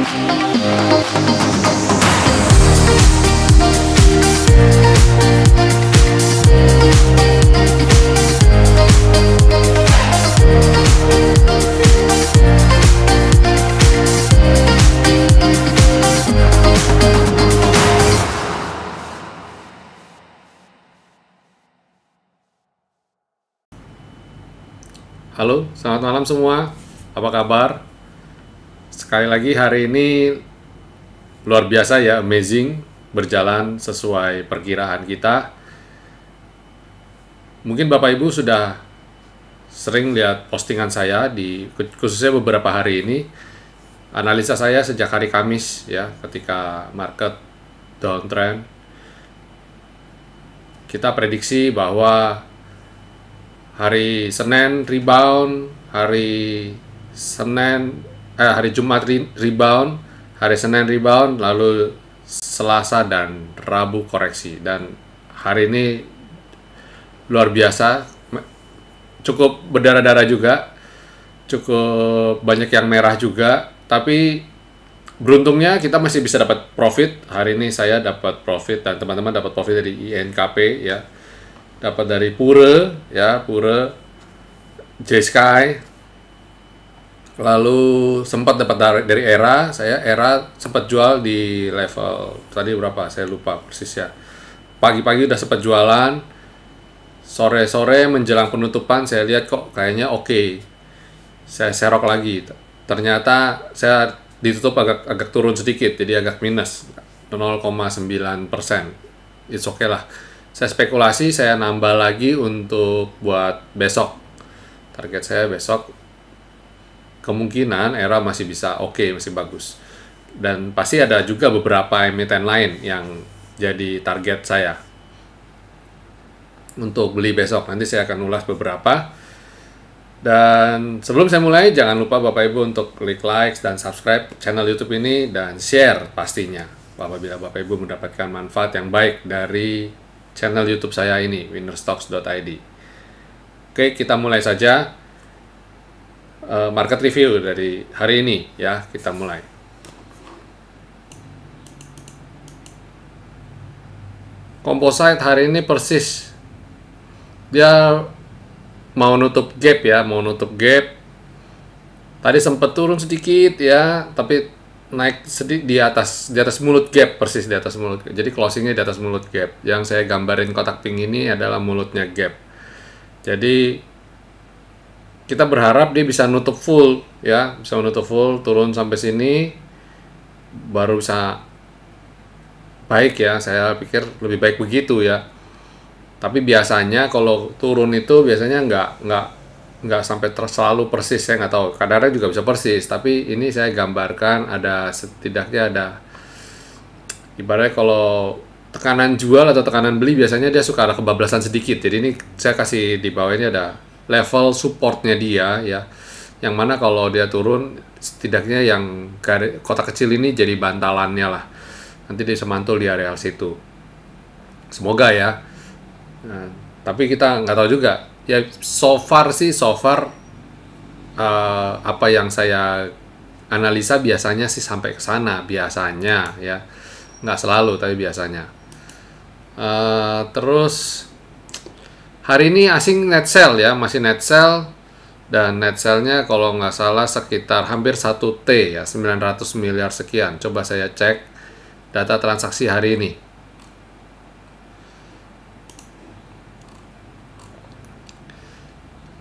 Halo, selamat malam semua. Apa kabar? Sekali lagi hari ini luar biasa ya, amazing, berjalan sesuai perkiraan kita. Mungkin Bapak Ibu sudah sering lihat postingan saya di khususnya beberapa hari ini. Analisa saya sejak hari Kamis ya, ketika market downtrend. Kita prediksi bahwa hari Senin rebound, hari Jumat rebound, hari Senin rebound, lalu Selasa dan Rabu koreksi. Dan hari ini luar biasa, cukup berdarah-darah juga, cukup banyak yang merah juga, tapi beruntungnya kita masih bisa dapat profit. Hari ini saya dapat profit dan teman-teman dapat profit dari INKP ya. Dapat dari Pure ya, Pure, J-Sky, lalu sempat dapat dari Era. Saya Era sempat jual di level tadi berapa saya lupa persis ya, pagi-pagi udah sempat jualan, sore-sore menjelang penutupan saya lihat kok kayaknya oke, saya serok lagi, ternyata saya ditutup agak turun sedikit, jadi agak minus 0,9%. It's okay lah. Saya spekulasi, saya nambah lagi untuk buat besok. Target saya besok kemungkinan Era masih bisa oke, masih bagus. Dan pasti ada juga beberapa emiten lain yang jadi target saya untuk beli besok. Nanti saya akan ulas beberapa. Dan sebelum saya mulai, jangan lupa Bapak Ibu untuk klik like dan subscribe channel YouTube ini dan share pastinya apabila Bapak Ibu mendapatkan manfaat yang baik dari channel YouTube saya ini, winnerstocks.id. Oke, kita mulai saja market review dari hari ini ya, kita mulai. Composite hari ini persis dia mau nutup gap ya, mau nutup gap. Tadi sempat turun sedikit ya, tapi naik sedikit di atas mulut gap, persis di atas mulut. Jadi closingnya di atas mulut gap. Yang saya gambarin kotak pink ini adalah mulutnya gap. Jadi kita berharap dia bisa nutup full ya, bisa menutup full, turun sampai sini baru bisa baik ya. Saya pikir lebih baik begitu ya. Tapi biasanya kalau turun itu biasanya nggak sampai selalu persis, saya nggak tahu, kadang-kadang juga bisa persis, tapi ini saya gambarkan ada setidaknya ada ibaratnya kalau tekanan jual atau tekanan beli biasanya dia suka ada kebablasan sedikit. Jadi ini saya kasih di bawah ini ada level supportnya dia ya, yang mana kalau dia turun setidaknya yang kotak kecil ini jadi bantalannya lah, nanti dia semantul di area situ, semoga ya. Nah, tapi kita nggak tahu juga ya, so far apa yang saya analisa biasanya sih sampai ke sana biasanya ya, nggak selalu tapi biasanya. Terus hari ini asing net sell ya, masih net sell, dan net sell-nya kalau nggak salah sekitar hampir 1 T ya, 900 miliar sekian. Coba saya cek data transaksi hari ini.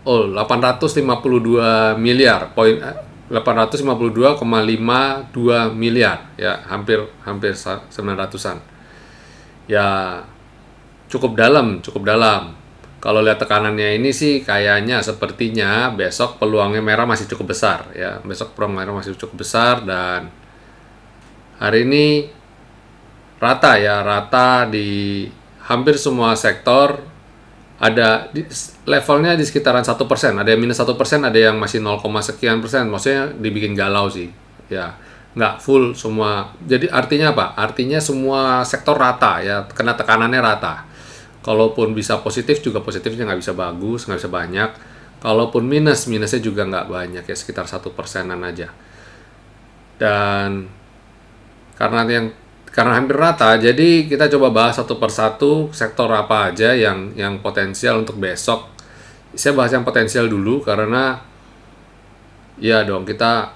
Oh, 852 miliar, 852,52 miliar ya, hampir 900-an. Ya, cukup dalam. Kalau lihat tekanannya ini sih kayaknya sepertinya besok peluangnya merah masih cukup besar ya. Besok peluang merah masih cukup besar, dan hari ini rata di hampir semua sektor. Ada levelnya di sekitaran 1%, ada yang minus 1%, ada yang masih 0, sekian persen. Maksudnya dibikin galau sih ya, nggak full semua. Jadi artinya apa? Artinya semua sektor rata ya, kena tekanannya rata. Kalaupun bisa positif juga positifnya nggak bisa bagus, nggak bisa banyak. Kalaupun minusnya juga nggak banyak ya, sekitar 1%-an aja. Dan karena hampir rata, jadi kita coba bahas satu persatu sektor apa aja yang potensial untuk besok. Saya bahas yang potensial dulu karena ya dong, kita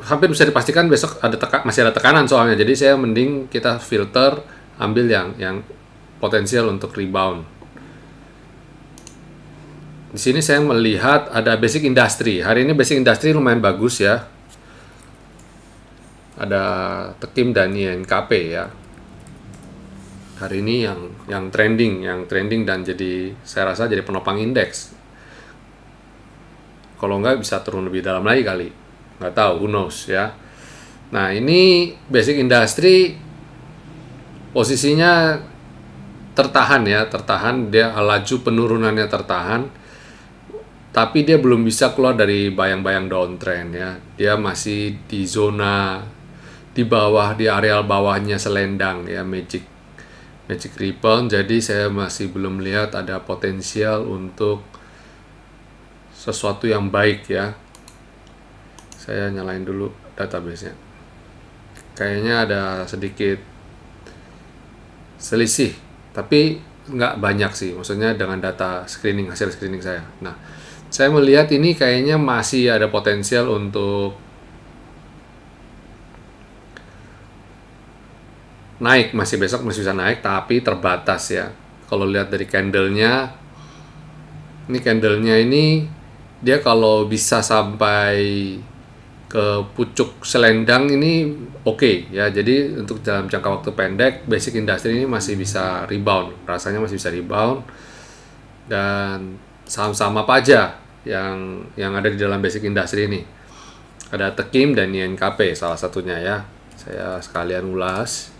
hampir bisa dipastikan besok masih ada tekanan soalnya. Jadi saya mending kita filter, ambil yang potensial untuk rebound. Di sini saya melihat ada basic industry. Hari ini basic industry lumayan bagus ya. Ada TEKIM dan INKP ya. Hari ini yang trending dan jadi saya rasa jadi penopang indeks. Kalau nggak bisa turun lebih dalam lagi kali. Nggak tahu, who knows ya. Nah, ini basic industry posisinya tertahan ya, dia laju penurunannya tertahan. Tapi dia belum bisa keluar dari bayang-bayang downtrend ya. Dia masih di zona di bawah, di areal bawahnya selendang ya, magic rebound. Jadi saya masih belum lihat ada potensial untuk sesuatu yang baik ya. Saya nyalain dulu database-nya. Kayaknya ada sedikit selisih, tapi nggak banyak sih, maksudnya dengan data hasil screening saya. Nah, saya melihat ini kayaknya masih ada potensial untuk naik, besok masih bisa naik, tapi terbatas ya. Kalau lihat dari candlenya, ini dia kalau bisa sampai ke pucuk selendang ini oke ya. Jadi untuk dalam jangka waktu pendek, basic industry ini masih bisa rebound, rasanya masih bisa rebound. Dan saham-saham apa aja yang ada di dalam basic industry ini? Ada TEKIM dan INKP salah satunya ya. Saya sekalian ulas.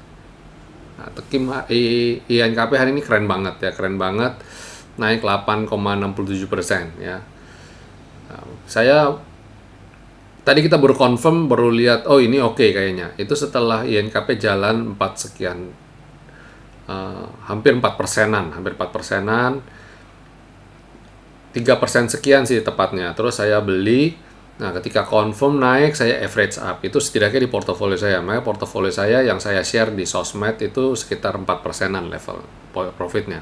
Nah, TEKIM INKP hari ini keren banget, naik 8,67% ya. Nah, tadi kita baru lihat, oh ini oke kayaknya. Itu setelah INKP jalan 4 sekian, hampir 4 persenan, 3% sekian sih tepatnya. Terus saya beli. Nah, ketika confirm naik, saya average up. Itu setidaknya di portofolio saya. Makanya portofolio saya yang saya share di sosmed itu sekitar 4 persenan level profitnya.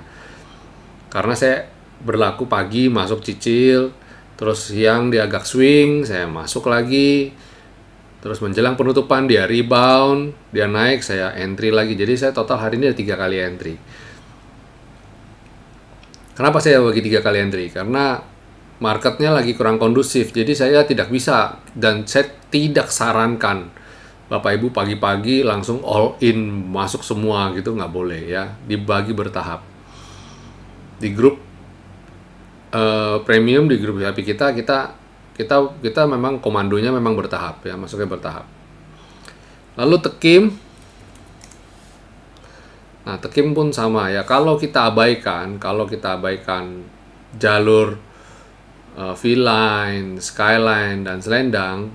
Karena saya berlaku pagi, masuk cicil, terus siang dia agak swing, saya masuk lagi. Terus menjelang penutupan dia rebound, dia naik, saya entry lagi. Jadi saya total hari ini ada 3 kali entry. Kenapa saya bagi 3 kali entry? Karena marketnya lagi kurang kondusif, jadi saya tidak bisa, dan saya tidak sarankan Bapak Ibu pagi-pagi langsung all in masuk semua gitu, nggak boleh ya, dibagi bertahap. Di grup premium, di grup VIP kita memang komandonya memang bertahap ya, masuknya bertahap. Lalu TEKIM, nah TEKIM pun sama ya, kalau kita abaikan jalur V-line, skyline, dan selendang,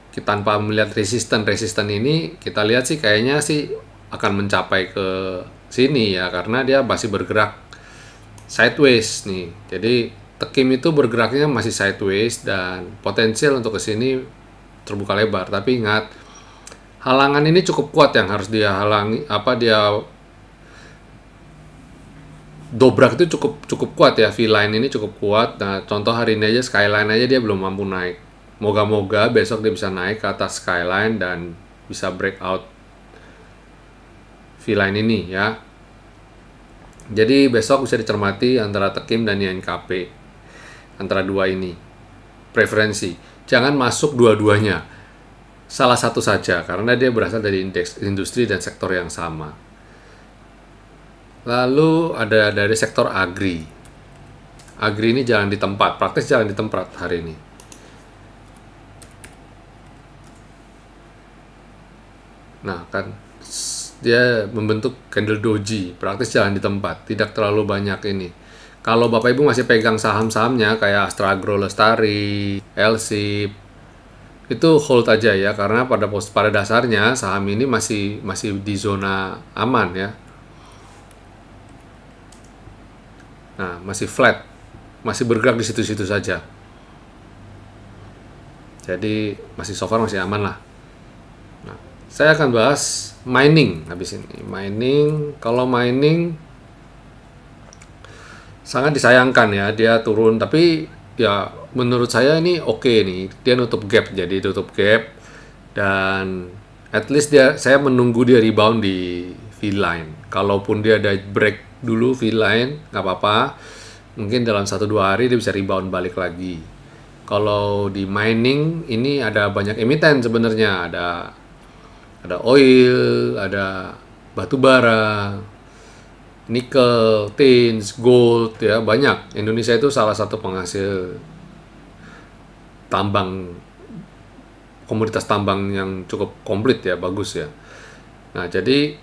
kita tanpa melihat resisten ini, kita lihat sih kayaknya sih akan mencapai ke sini ya, karena dia masih bergerak sideways nih. Jadi TEKIM itu bergeraknya masih sideways dan potensial untuk ke sini terbuka lebar. Tapi ingat, halangan ini cukup kuat yang harus dia halangi, dia dobrak itu cukup kuat ya, V-line ini cukup kuat. Nah, contoh hari ini aja skyline aja dia belum mampu naik. Moga-moga besok dia bisa naik ke atas skyline dan bisa breakout V-line ini ya. Jadi besok bisa dicermati antara TEKIM dan INKP, antara dua ini preferensi. Jangan masuk dua-duanya, salah satu saja, karena dia berasal dari industri dan sektor yang sama. Lalu ada dari sektor agri. Agri ini jalan di tempat, praktis jalan di tempat hari ini. Nah, kan dia membentuk candle doji, praktis jalan di tempat, tidak terlalu banyak ini. Kalau Bapak Ibu masih pegang saham-sahamnya kayak Astra Agro Lestari, Elsip, itu hold aja ya, karena pada dasarnya saham ini masih di zona aman ya. Nah, masih flat, masih bergerak di situ-situ saja. Jadi masih so far masih aman lah. Nah, saya akan bahas mining habis ini. Mining, kalau mining sangat disayangkan ya dia turun, tapi ya menurut saya ini oke nih, dia nutup gap, jadi tutup gap dan at least saya menunggu dia rebound di V-line. Kalaupun dia ada break dulu V-line nggak apa-apa, mungkin dalam 1-2 hari dia bisa rebound balik lagi. Kalau di mining ini ada banyak emiten sebenarnya, ada oil, ada batu bara, nikel, tins, gold, ya banyak. Indonesia itu salah satu penghasil tambang, komoditas tambang yang cukup komplit ya, bagus ya. Nah, jadi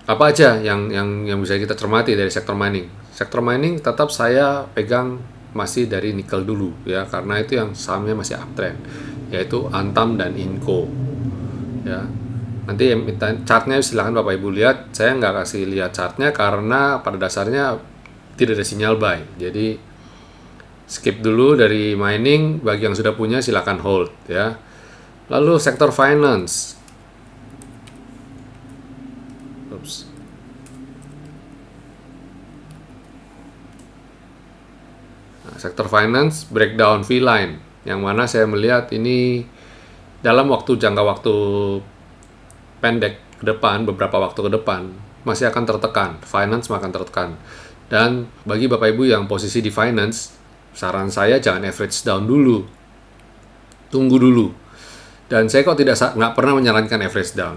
apa aja yang bisa kita cermati dari sektor mining? Sektor mining tetap saya pegang masih dari nikel dulu ya, karena itu yang sahamnya masih uptrend, yaitu Antam dan Inco. Ya. Nanti chartnya silakan Bapak Ibu lihat. Saya nggak kasih lihat chartnya karena pada dasarnya tidak ada sinyal buy. Jadi skip dulu dari mining. Bagi yang sudah punya silakan hold ya. Lalu sektor finance. Oops. Nah, sektor finance breakdown V-line, yang mana saya melihat ini dalam jangka waktu pendek ke depan, beberapa waktu ke depan masih akan tertekan, finance akan tertekan. Dan bagi Bapak Ibu yang posisi di finance, saran saya jangan average down dulu, tunggu dulu. Dan saya kok nggak pernah menyarankan average down,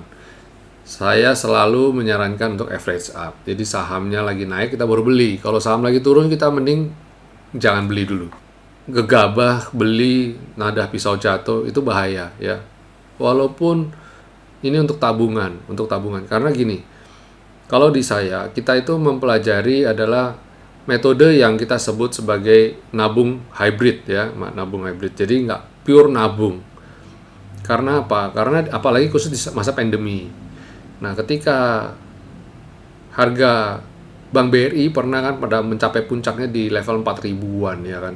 saya selalu menyarankan untuk average up. Jadi sahamnya lagi naik kita baru beli, kalau saham lagi turun kita mending jangan beli dulu. Gegabah beli, nadah pisau jatuh, itu bahaya ya. Walaupun ini untuk tabungan, karena gini, kalau di saya, kita itu mempelajari adalah metode yang kita sebut sebagai nabung hybrid ya, nabung hybrid. Jadi nggak pure nabung. Karena apa? Karena apalagi khusus di masa pandemi. Nah, ketika harga Bank BRI pernah kan pada mencapai puncaknya di level 4.000-an ya kan.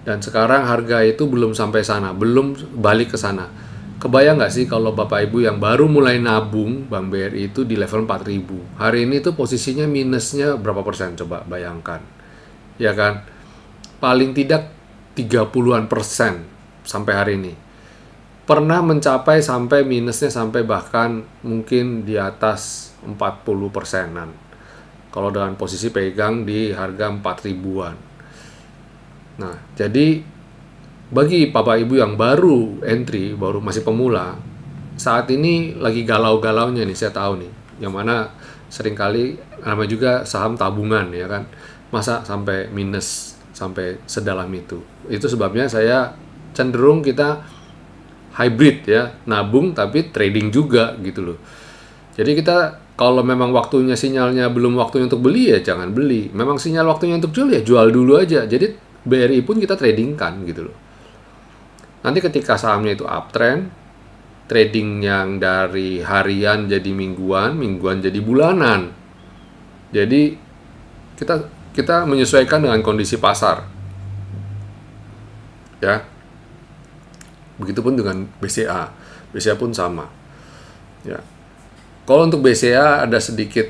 Dan sekarang harga itu belum sampai sana, belum balik ke sana. Kebayang nggak sih kalau Bapak Ibu yang baru mulai nabung Bank BRI itu di level 4.000. Hari ini tuh posisinya minusnya berapa persen? Coba bayangkan. Ya kan? Paling tidak 30-an persen sampai hari ini. Pernah mencapai sampai minusnya sampai bahkan mungkin di atas 40 persenan. Kalau dengan posisi pegang di harga 4.000-an. Nah, jadi bagi Bapak Ibu yang baru entry, baru masih pemula, saat ini lagi galau-galaunya nih, saya tahu nih. Yang mana seringkali namanya juga saham tabungan ya kan. Masa sampai minus, sampai sedalam itu. Itu sebabnya saya cenderung kita hybrid ya, nabung tapi trading juga gitu loh. Jadi kita kalau memang waktunya sinyalnya belum waktunya untuk beli ya jangan beli. Memang sinyal waktunya untuk jual ya jual dulu aja. Jadi BRI pun kita tradingkan gitu loh. Nanti ketika sahamnya itu uptrend, trading yang dari harian jadi mingguan, mingguan jadi bulanan. Jadi kita menyesuaikan dengan kondisi pasar. Ya. Begitupun dengan BCA. BCA pun sama. Ya. Kalau untuk BCA ada sedikit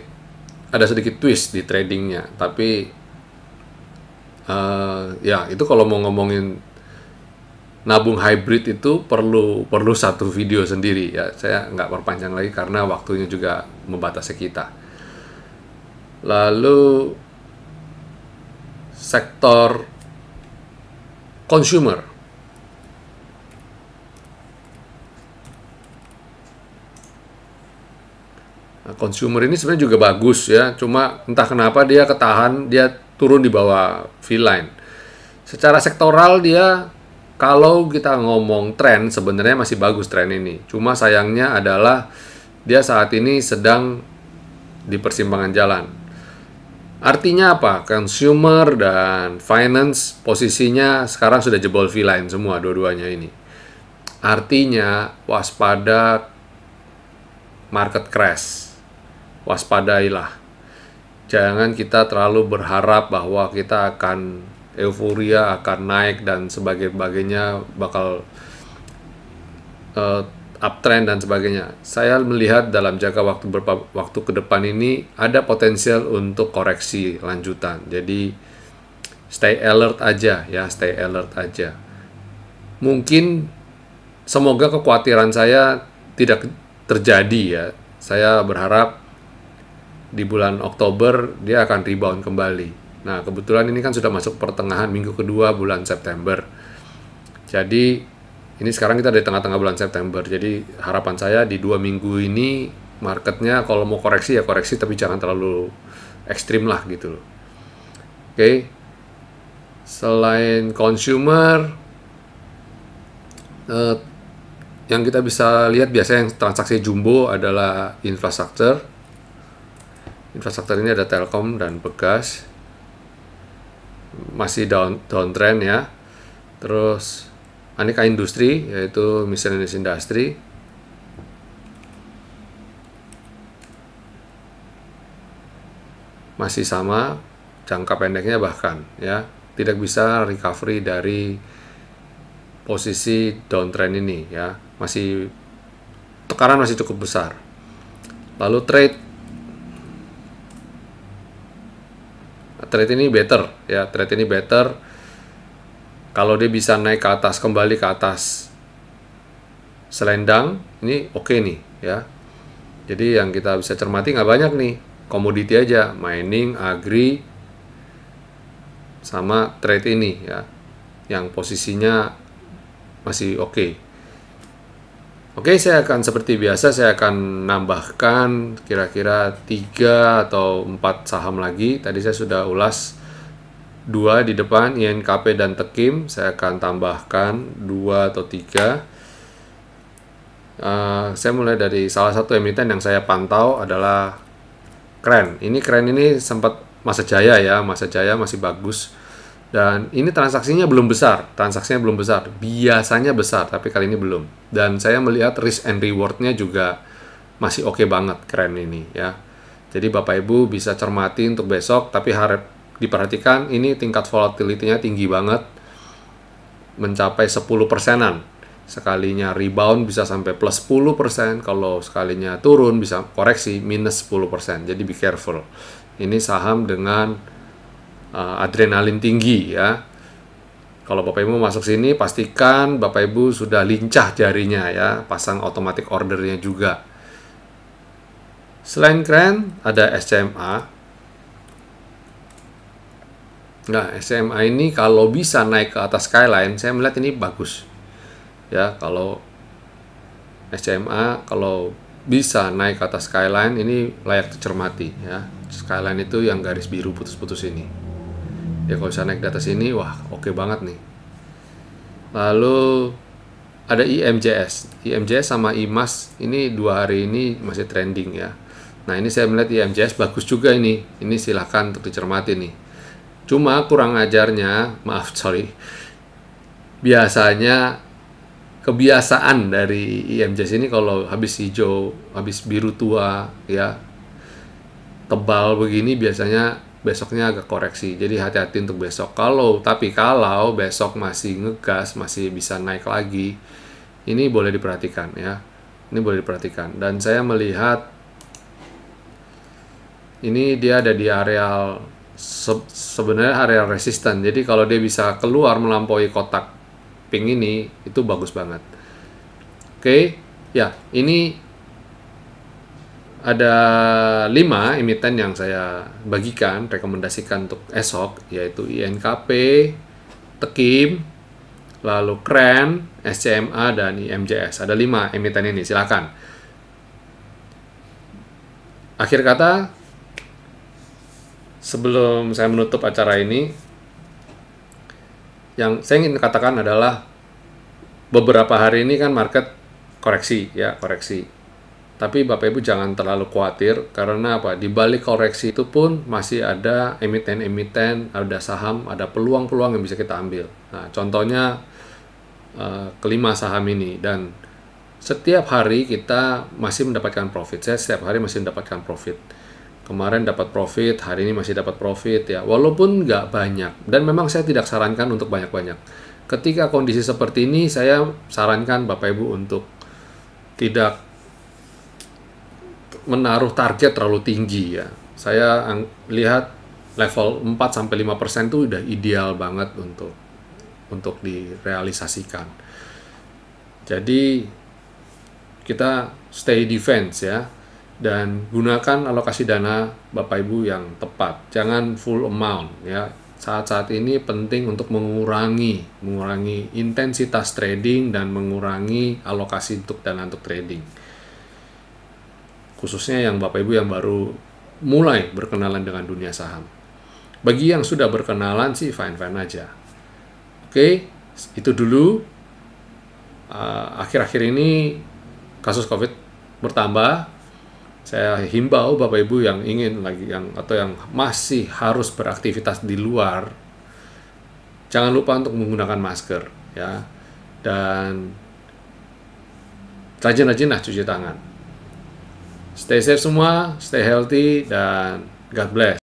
twist di tradingnya, tapi ya itu kalau mau ngomongin nabung hybrid itu perlu satu video sendiri ya. Saya nggak perpanjang lagi karena waktunya juga membatasi kita. Lalu sektor consumer. Consumer ini sebenarnya juga bagus ya, cuma entah kenapa dia ketahan, dia turun di bawah V-line. Secara sektoral dia, kalau kita ngomong tren, sebenarnya masih bagus tren ini. Cuma sayangnya adalah dia saat ini sedang di persimpangan jalan. Artinya apa? Consumer dan finance posisinya sekarang sudah jebol V-line semua dua-duanya ini. Artinya waspada market crash. Waspadailah. Jangan kita terlalu berharap bahwa kita akan euforia, akan naik dan sebagainya bakal uptrend dan sebagainya. Saya melihat dalam jangka waktu ke depan ini ada potensial untuk koreksi lanjutan. Jadi stay alert aja ya, stay alert aja. Mungkin semoga kekhawatiran saya tidak terjadi ya. Saya berharap di bulan Oktober dia akan rebound kembali. Nah, kebetulan ini kan sudah masuk pertengahan minggu kedua bulan September. Jadi ini sekarang kita di tengah-tengah bulan September, jadi harapan saya di 2 minggu ini marketnya kalau mau koreksi ya koreksi, tapi jangan terlalu ekstrim lah gitu loh. Oke. Selain consumer, yang kita bisa lihat biasanya yang transaksi jumbo adalah infrastruktur. Infrastruktur ini ada Telkom dan Pegas, masih downtrend ya. Terus aneka industri, yaitu miscellaneous industry, masih sama, jangka pendeknya bahkan ya tidak bisa recovery dari posisi downtrend ini ya, masih tekanan masih cukup besar. Lalu trade ini better ya, trade ini better kalau dia bisa naik ke atas, kembali ke atas selendang, ini oke nih ya. Jadi yang kita bisa cermati nggak banyak nih, komoditi aja, mining, agri, sama trade ini ya, yang posisinya masih oke. Oke, saya akan seperti biasa, saya akan nambahkan kira-kira 3 atau 4 saham lagi. Tadi saya sudah ulas 2 di depan, INKP dan Tekim. Saya akan tambahkan 2 atau 3. Saya mulai dari salah satu emiten yang saya pantau adalah Kren. Kren ini sempat Masa Jaya ya, Masa Jaya masih bagus. Dan ini transaksinya belum besar, biasanya besar, tapi kali ini belum. Dan saya melihat risk and reward-nya juga masih oke banget Kren ini ya. Jadi Bapak Ibu bisa cermati untuk besok, tapi harap diperhatikan ini tingkat volatility-nya tinggi banget, mencapai 10%-an. Sekalinya rebound bisa sampai plus 10%, kalau sekalinya turun bisa koreksi minus 10%. Jadi be careful. Ini saham dengan adrenalin tinggi ya. Kalau Bapak Ibu masuk sini, pastikan Bapak Ibu sudah lincah jarinya ya, pasang automatic ordernya juga. Selain Kren, ada SCMA. Nah, SMA ini kalau bisa naik ke atas skyline, saya melihat ini bagus. Ya, kalau SMA kalau bisa naik ke atas skyline, ini layak dicermati ya. Skyline itu yang garis biru putus-putus ini. Ya, kalau bisa naik di atas ini, wah, oke banget nih. Lalu ada IMJS. IMJS sama IMAS ini 2 hari ini masih trending ya. Nah, ini saya melihat IMJS bagus juga ini. Ini silahkan untuk dicermati nih. Cuma kurang ajarnya, biasanya kebiasaan dari IMJS ini kalau habis hijau, habis biru tua ya, tebal begini biasanya besoknya agak koreksi. Jadi hati-hati untuk besok. Tapi kalau besok masih ngegas, masih bisa naik lagi, ini boleh diperhatikan ya. Ini boleh diperhatikan. Dan saya melihat ini dia ada di areal sebenarnya area resisten. Jadi kalau dia bisa keluar melampaui kotak pink ini, itu bagus banget. Oke, ya ini ada 5 emiten yang saya bagikan, rekomendasikan untuk esok, yaitu INKP, Tekim, lalu Kren, SCMA, dan IMJS. Ada 5 emiten ini, silakan. Akhir kata, sebelum saya menutup acara ini, yang saya ingin katakan adalah beberapa hari ini kan market koreksi ya, koreksi. Tapi Bapak Ibu jangan terlalu khawatir, karena apa? Di balik koreksi itu pun masih ada emiten-emiten, ada saham, ada peluang-peluang yang bisa kita ambil. Nah, contohnya kelima saham ini, dan setiap hari kita masih mendapatkan profit. Saya setiap hari masih mendapatkan profit. Kemarin dapat profit, hari ini masih dapat profit ya, walaupun nggak banyak. Dan memang saya tidak sarankan untuk banyak-banyak. Ketika kondisi seperti ini, saya sarankan Bapak Ibu untuk tidak menaruh target terlalu tinggi ya. Saya lihat level 4-5% itu udah ideal banget untuk direalisasikan. Jadi kita stay defense ya, dan gunakan alokasi dana Bapak Ibu yang tepat. Jangan full amount ya. Saat-saat ini penting untuk mengurangi intensitas trading dan mengurangi alokasi untuk dana untuk trading. Khususnya yang Bapak Ibu yang baru mulai berkenalan dengan dunia saham. Bagi yang sudah berkenalan sih fine-fine aja. Oke, itu dulu. Akhir-akhir ini kasus COVID bertambah. Saya himbau Bapak Ibu yang ingin atau yang masih harus beraktivitas di luar, jangan lupa untuk menggunakan masker ya, dan rajin-rajinlah cuci tangan. Stay safe semua, stay healthy, dan God bless.